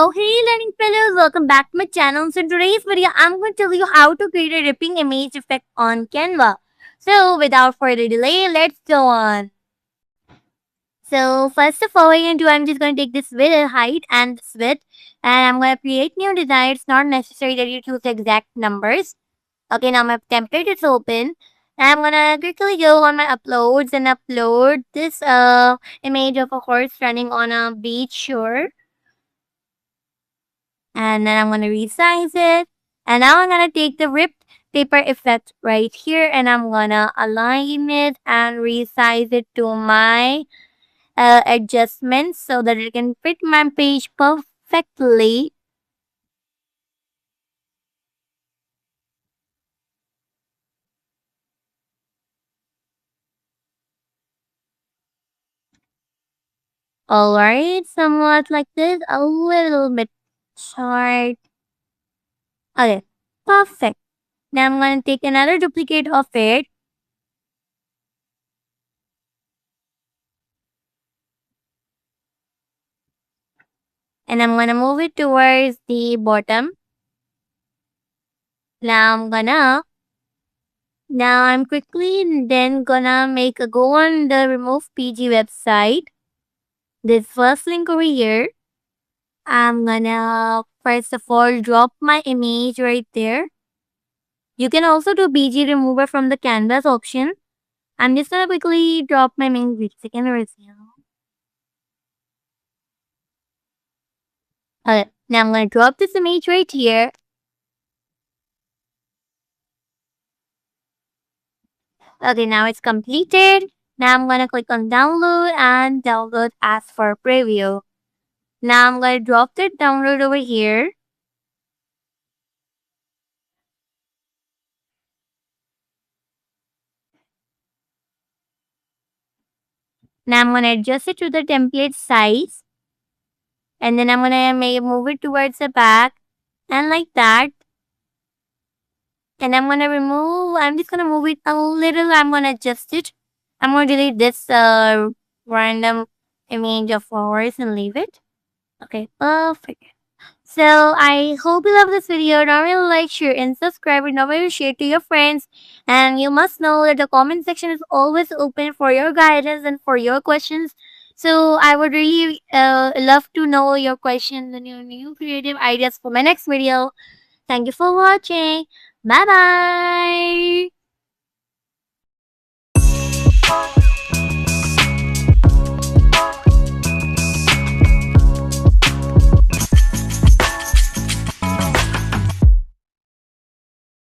Hey learning fellows, welcome back to my channel. So in today's video, I'm going to tell you how to create a ripping image effect on Canva. So without further delay, let's go on. So first of all, what I'm going to do, I'm just going to take this width, height and this width, and I'm going to create new design. It's not necessary that you choose exact numbers. Okay, now my template is open. I'm gonna quickly go on my uploads and upload this image of a horse running on a beach shore. And then I'm going to resize it. And now I'm going to take the ripped paper effect right here and I'm going to align it and resize it to my adjustments so that it can fit my page perfectly. Alright, somewhat like this, a little bit short. Okay, perfect. Now I'm going to take another duplicate of it. And I'm going to move it towards the bottom. Now I'm quickly then gonna make a go on the remove PG website. This first link over here. I'm gonna first of all drop my image right there. You can also do BG remover from the canvas option. I'm just gonna quickly drop my main second resume. Okay, now I'm gonna drop this image right here. Okay, now it's completed. Now I'm gonna click on download and download as for preview. Now I'm gonna drop the download over here. Now I'm gonna adjust it to the template size. And then I'm gonna move it towards the back and like that. And I'm just gonna move it a little. I'm gonna adjust it. I'm gonna delete this random image of flowers and leave it. Okay, perfect. So I hope you love this video. Don't really like, share, and subscribe. And don't forget to share to your friends. And you must know that the comment section is always open for your guidance and for your questions. So I would really love to know your questions and your new creative ideas for my next video. Thank you for watching. Bye bye.